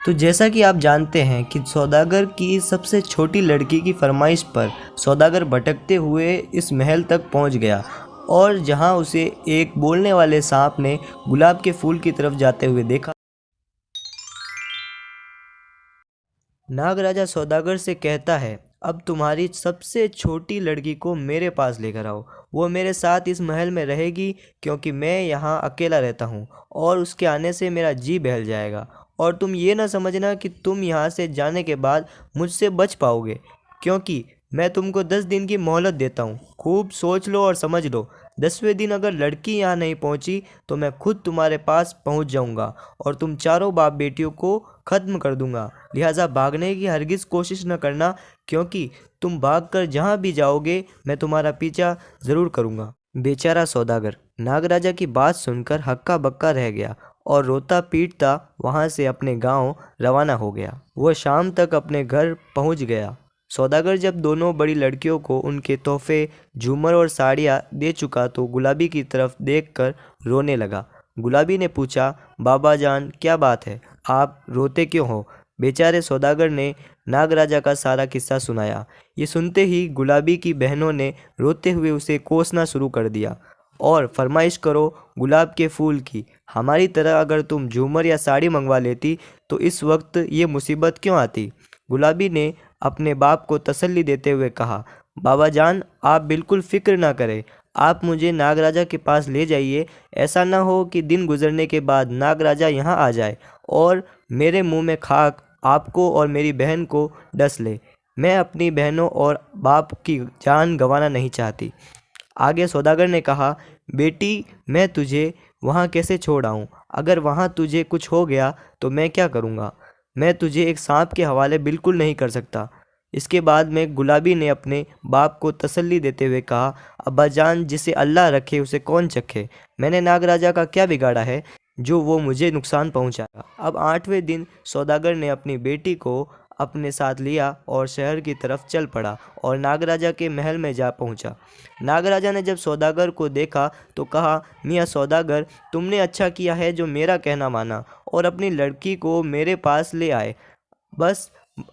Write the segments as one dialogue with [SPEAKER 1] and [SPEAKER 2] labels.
[SPEAKER 1] तो जैसा कि आप जानते हैं कि सौदागर की सबसे छोटी लड़की की फरमाइश पर सौदागर भटकते हुए इस महल तक पहुंच गया और जहां उसे एक बोलने वाले सांप ने गुलाब के फूल की तरफ जाते हुए देखा। नागराजा सौदागर से कहता है, अब तुम्हारी सबसे छोटी लड़की को मेरे पास लेकर आओ। वो मेरे साथ इस महल में रहेगी क्योंकि मैं यहाँ अकेला रहता हूँ और उसके आने से मेरा जी बहल जाएगा। और तुम ये ना समझना कि तुम यहाँ से जाने के बाद मुझसे बच पाओगे, क्योंकि मैं तुमको 10 दिन की मोहलत देता हूँ। खूब सोच लो और समझ लो। 10वें दिन अगर लड़की यहाँ नहीं पहुँची तो मैं खुद तुम्हारे पास पहुँच जाऊँगा और तुम चारों बाप बेटियों को ख़त्म कर दूंगा। लिहाजा भागने की हरगिज़ कोशिश न करना, क्योंकि तुम भागकर जहाँ भी जाओगे मैं तुम्हारा पीछा ज़रूर करूँगा। बेचारा सौदागर नागराजा की बात सुनकर हक्का बक्का रह गया और रोता पीटता वहाँ से अपने गांव रवाना हो गया। वह शाम तक अपने घर पहुँच गया। सौदागर जब दोनों बड़ी लड़कियों को उनके तोहफे, झूमर और साड़ियाँ दे चुका तो गुलाबी की तरफ देखकर रोने लगा। गुलाबी ने पूछा, बाबा जान क्या बात है, आप रोते क्यों हो? बेचारे सौदागर ने नागराजा का सारा किस्सा सुनाया। ये सुनते ही गुलाबी की बहनों ने रोते हुए उसे कोसना शुरू कर दिया और फरमाइश करो गुलाब के फूल की। हमारी तरह अगर तुम झूमर या साड़ी मंगवा लेती तो इस वक्त ये मुसीबत क्यों आती? गुलाबी ने अपने बाप को तसल्ली देते हुए कहा, बाबा जान आप बिल्कुल फिक्र ना करें, आप मुझे नागराजा के पास ले जाइए। ऐसा ना हो कि दिन गुजरने के बाद नागराजा यहाँ आ जाए और मेरे मुंह में खाक आपको और मेरी बहन को डस ले। मैं अपनी बहनों और बाप की जान गंवाना नहीं चाहती। आगे सौदागर ने कहा, बेटी मैं तुझे वहाँ कैसे छोड़ आऊँ? अगर वहाँ तुझे कुछ हो गया तो मैं क्या करूँगा? मैं तुझे एक सांप के हवाले बिल्कुल नहीं कर सकता। इसके बाद में गुलाबी ने अपने बाप को तसल्ली देते हुए कहा, अब्बा जान जिसे अल्लाह रखे उसे कौन चखे। मैंने नागराजा का क्या बिगाड़ा है जो वो मुझे नुकसान पहुंचाएगा। अब 8वें दिन सौदागर ने अपनी बेटी को अपने साथ लिया और शहर की तरफ चल पड़ा और नागराजा के महल में जा पहुंचा। नागराजा ने जब सौदागर को देखा तो कहा, मियाँ सौदागर तुमने अच्छा किया है जो मेरा कहना माना और अपनी लड़की को मेरे पास ले आए। बस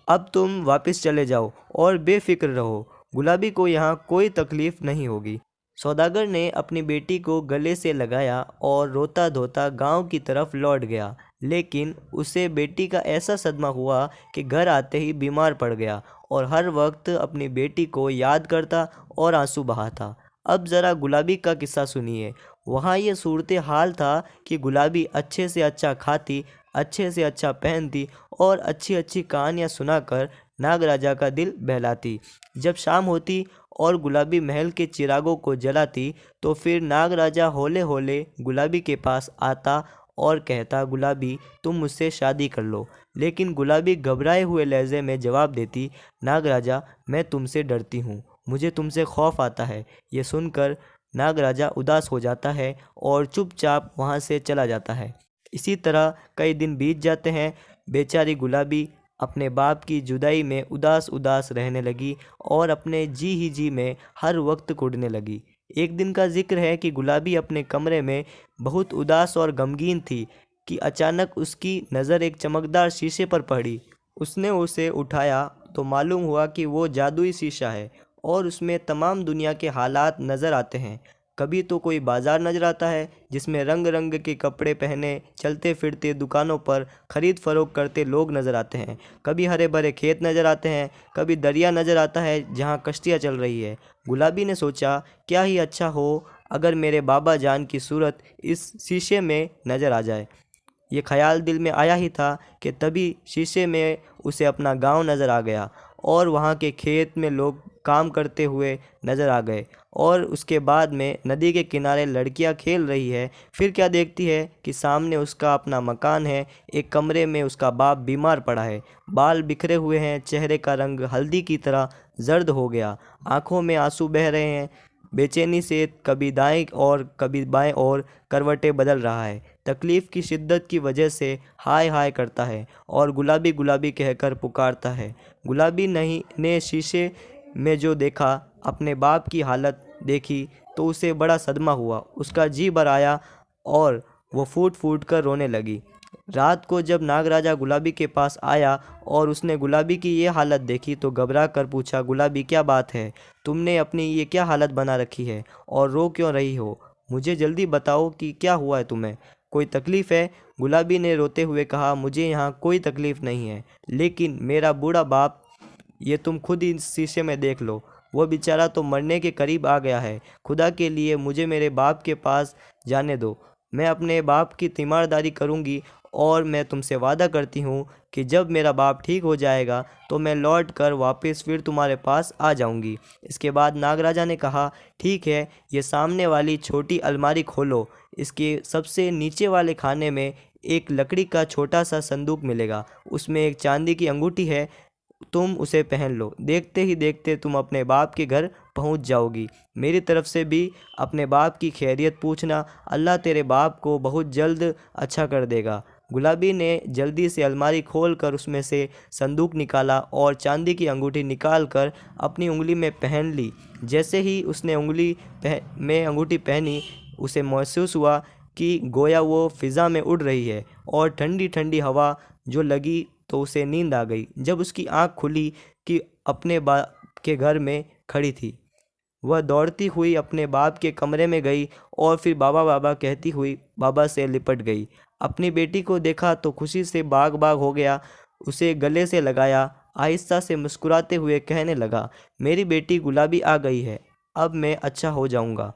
[SPEAKER 1] अब तुम वापस चले जाओ और बेफिक्र रहो, गुलाबी को यहाँ कोई तकलीफ नहीं होगी। सौदागर ने अपनी बेटी को गले से लगाया और रोता धोता गांव की तरफ लौट गया, लेकिन उसे बेटी का ऐसा सदमा हुआ कि घर आते ही बीमार पड़ गया और हर वक्त अपनी बेटी को याद करता और आंसू बहाता। अब ज़रा गुलाबी का किस्सा सुनिए। वहाँ ये सूरत हाल था कि गुलाबी अच्छे से अच्छा खाती, अच्छे से अच्छा पहनती और अच्छी अच्छी कहानियाँ सुनाकर नागराजा का दिल बहलाती। जब शाम होती और गुलाबी महल के चिरागों को जलाती तो फिर नागराजा हौले हौले गुलाबी के पास आता और कहता, गुलाबी तुम मुझसे शादी कर लो। लेकिन गुलाबी घबराए हुए लहजे में जवाब देती, नागराजा मैं तुमसे डरती हूँ, मुझे तुमसे खौफ आता है। ये सुनकर नागराजा उदास हो जाता है और चुपचाप वहाँ से चला जाता है। इसी तरह कई दिन बीत जाते हैं। बेचारी गुलाबी अपने बाप की जुदाई में उदास उदास रहने लगी और अपने जी ही जी में हर वक्त कुढ़ने लगी। एक दिन का जिक्र है कि गुलाबी अपने कमरे में बहुत उदास और गमगीन थी कि अचानक उसकी नज़र एक चमकदार शीशे पर पड़ी। उसने उसे उठाया तो मालूम हुआ कि वो जादुई शीशा है और उसमें तमाम दुनिया के हालात नज़र आते हैं। कभी तो कोई बाज़ार नज़र आता है जिसमें रंग रंग के कपड़े पहने चलते फिरते दुकानों पर ख़रीद फरोख्त करते लोग नज़र आते हैं। कभी हरे भरे खेत नज़र आते हैं, कभी दरिया नज़र आता है जहाँ कश्तियाँ चल रही है। गुलाबी ने सोचा, क्या ही अच्छा हो अगर मेरे बाबा जान की सूरत इस शीशे में नज़र आ जाए। ये ख्याल दिल में आया ही था कि तभी शीशे में उसे अपना गांव नज़र आ गया और वहाँ के खेत में लोग काम करते हुए नज़र आ गए और उसके बाद में नदी के किनारे लड़कियाँ खेल रही है। फिर क्या देखती है कि सामने उसका अपना मकान है। एक कमरे में उसका बाप बीमार पड़ा है, बाल बिखरे हुए हैं, चेहरे का रंग हल्दी की तरह जर्द हो गया, आंखों में आंसू बह रहे हैं। बेचैनी से कभी दाएं और कभी बाएं और करवटें बदल रहा है। तकलीफ़ की शिद्दत की वजह से हाय हाय करता है और गुलाबी गुलाबी कहकर पुकारता है। गुलाबी नहीं ने शीशे में जो देखा, अपने बाप की हालत देखी तो उसे बड़ा सदमा हुआ। उसका जी भर आया और वो फूट फूट कर रोने लगी। रात को जब नागराजा गुलाबी के पास आया और उसने गुलाबी की ये हालत देखी तो घबरा कर पूछा, गुलाबी क्या बात है, तुमने अपनी ये क्या हालत बना रखी है और रो क्यों रही हो? मुझे जल्दी बताओ कि क्या हुआ है तुम्हें, कोई तकलीफ़ है? गुलाबी ने रोते हुए कहा, मुझे यहाँ कोई तकलीफ़ नहीं है, लेकिन मेरा बूढ़ा बाप, ये तुम खुद ही शीशे में देख लो, वो बेचारा तो मरने के करीब आ गया है। खुदा के लिए मुझे मेरे बाप के पास जाने दो, मैं अपने बाप की तीमारदारी करूंगी और मैं तुमसे वादा करती हूँ कि जब मेरा बाप ठीक हो जाएगा तो मैं लौट कर वापस फिर तुम्हारे पास आ जाऊंगी। इसके बाद नागराजा ने कहा, ठीक है, ये सामने वाली छोटी अलमारी खोलो, इसके सबसे नीचे वाले खाने में एक लकड़ी का छोटा सा संदूक मिलेगा, उसमें एक चांदी की अंगूठी है, तुम उसे पहन लो, देखते ही देखते तुम अपने बाप के घर पहुंच जाओगी। मेरी तरफ से भी अपने बाप की खैरियत पूछना, अल्लाह तेरे बाप को बहुत जल्द अच्छा कर देगा। गुलाबी ने जल्दी से अलमारी खोलकर उसमें से संदूक निकाला और चांदी की अंगूठी निकाल कर अपनी उंगली में पहन ली। जैसे ही उसने में अंगूठी पहनी, उसे महसूस हुआ कि गोया वो फिज़ा में उड़ रही है और ठंडी ठंडी हवा जो लगी तो उसे नींद आ गई। जब उसकी आंख खुली कि अपने बाप के घर में खड़ी थी, वह दौड़ती हुई अपने बाप के कमरे में गई और फिर बाबा बाबा कहती हुई बाबा से लिपट गई। अपनी बेटी को देखा तो खुशी से बाग बाग हो गया, उसे गले से लगाया, आहिस्ता से मुस्कुराते हुए कहने लगा, मेरी बेटी गुलाबी आ गई है, अब मैं अच्छा हो जाऊंगा।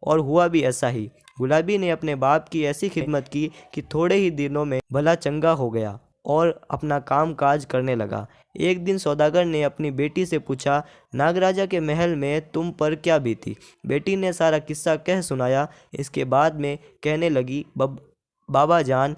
[SPEAKER 1] और हुआ भी ऐसा ही। गुलाबी ने अपने बाप की ऐसी खिदमत की कि थोड़े ही दिनों में भला चंगा हो गया और अपना काम काज करने लगा। एक दिन सौदागर ने अपनी बेटी से पूछा, नागराजा के महल में तुम पर क्या बीती? बेटी ने सारा किस्सा कह सुनाया। इसके बाद में कहने लगी, बाबा जान,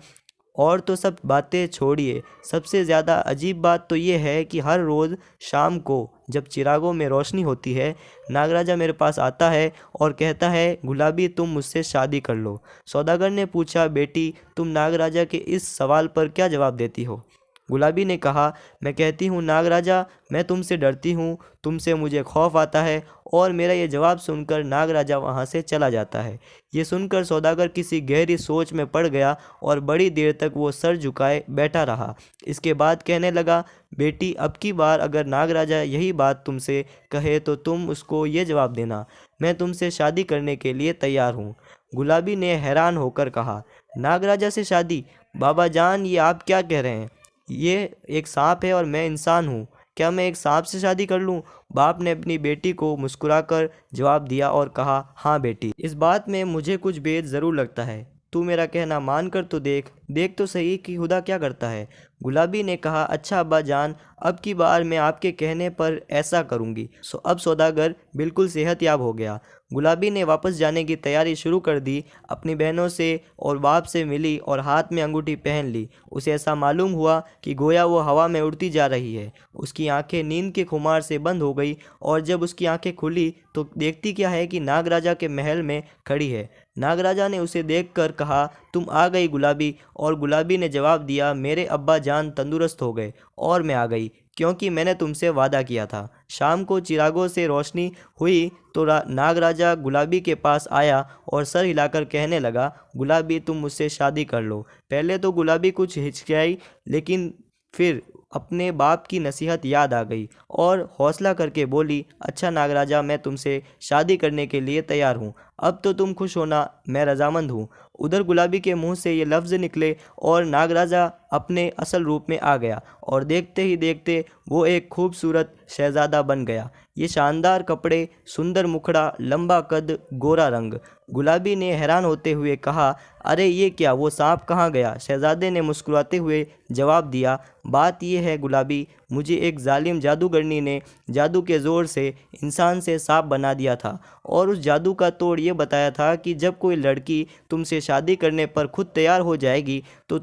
[SPEAKER 1] और तो सब बातें छोड़िए, सबसे ज़्यादा अजीब बात तो ये है कि हर रोज़ शाम को जब चिरागों में रोशनी होती है, नागराजा मेरे पास आता है और कहता है, गुलाबी तुम मुझसे शादी कर लो। सौदागर ने पूछा, बेटी तुम नागराजा के इस सवाल पर क्या जवाब देती हो? गुलाबी ने कहा, मैं कहती हूँ नागराजा, मैं तुमसे डरती हूँ, तुमसे मुझे खौफ आता है। और मेरा ये जवाब सुनकर नागराजा वहाँ से चला जाता है। ये सुनकर सौदागर किसी गहरी सोच में पड़ गया और बड़ी देर तक वो सर झुकाए बैठा रहा। इसके बाद कहने लगा, बेटी अब की बार अगर नागराजा यही बात तुमसे कहे तो तुम उसको ये जवाब देना, मैं तुमसे शादी करने के लिए तैयार हूँ। गुलाबी ने हैरान होकर कहा, नागराजा से शादी? बाबा जान, ये आप क्या कह रहे हैं? ये एक सांप है और मैं इंसान हूँ, क्या मैं एक सांप से शादी कर लूँ? बाप ने अपनी बेटी को मुस्कुराकर जवाब दिया और कहा, हाँ बेटी, इस बात में मुझे कुछ भेद ज़रूर लगता है, तू मेरा कहना मान कर तो देख तो सही कि खुदा क्या करता है। गुलाबी ने कहा, अच्छा अब्बा जान, अब की बार मैं आपके कहने पर ऐसा करूँगी। अब सौदागर बिल्कुल सेहतयाब हो गया। गुलाबी ने वापस जाने की तैयारी शुरू कर दी, अपनी बहनों से और बाप से मिली और हाथ में अंगूठी पहन ली। उसे ऐसा मालूम हुआ कि गोया वो हवा में उड़ती जा रही है। उसकी आंखें नींद के खुमार से बंद हो गई और जब उसकी आंखें खुली तो देखती क्या है कि नागराजा के महल में खड़ी है। नागराजा ने उसे देखकर कहा, तुम आ गई गुलाबी? और गुलाबी ने जवाब दिया, मेरे अब्बा जान तंदुरुस्त हो गए और मैं आ गई, क्योंकि मैंने तुमसे वादा किया था। शाम को चिरागों से रोशनी हुई तो नागराजा गुलाबी के पास आया और सर हिलाकर कहने लगा, गुलाबी तुम मुझसे शादी कर लो। पहले तो गुलाबी कुछ हिचकिचाई, लेकिन फिर अपने बाप की नसीहत याद आ गई और हौसला करके बोली, अच्छा नागराजा, मैं तुमसे शादी करने के लिए तैयार हूँ, अब तो तुम खुश होना, मैं रजामंद हूँ। उधर गुलाबी के मुंह से ये लफ्ज़ निकले और नागराजा अपने असल रूप में आ गया और देखते ही देखते वो एक खूबसूरत शहज़ादा बन गया। ये शानदार कपड़े, सुंदर मुखड़ा, लंबा कद, गोरा रंग। गुलाबी ने हैरान होते हुए कहा, अरे ये क्या, वो सांप कहाँ गया? शहज़ादे ने मुस्कुराते हुए जवाब दिया, बात यह है गुलाबी, मुझे एक जालिम जादूगरनी ने जादू के ज़ोर से इंसान से सांप बना दिया था और उस जादू का तोड़ ये बताया था कि जब कोई लड़की तुमसे शादी करने पर खुद तैयार हो जाएगी तो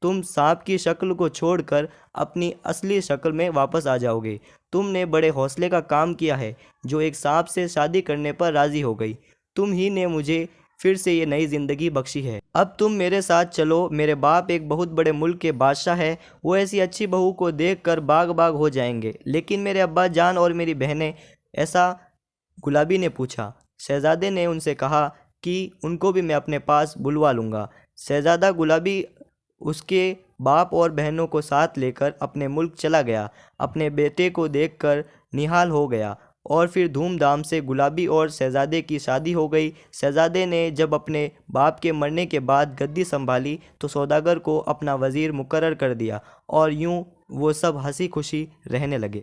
[SPEAKER 1] तुम सांप की शक्ल को छोड़कर अपनी असली शक्ल में वापस आ जाओगे। तुमने बड़े हौसले का काम किया है जो एक सांप से शादी करने पर राज़ी हो गई। तुम ही ने मुझे फिर से ये नई ज़िंदगी बख्शी है। अब तुम मेरे साथ चलो, मेरे बाप एक बहुत बड़े मुल्क के बादशाह है, वो ऐसी अच्छी बहू को देखकर बाग बाग हो जाएंगे। लेकिन मेरे अब्बा जान और मेरी बहनें, ऐसा गुलाबी ने पूछा। शहज़ादे ने उनसे कहा कि उनको भी मैं अपने पास बुलवा लूँगा। शहज़ादा गुलाबी उसके बाप और बहनों को साथ लेकर अपने मुल्क चला गया। अपने बेटे को देखकर निहाल हो गया और फिर धूमधाम से गुलाबी और शहजादे की शादी हो गई। शहजादे ने जब अपने बाप के मरने के बाद गद्दी संभाली तो सौदागर को अपना वज़ीर मुकर्रर कर दिया और यूं वो सब हंसी खुशी रहने लगे।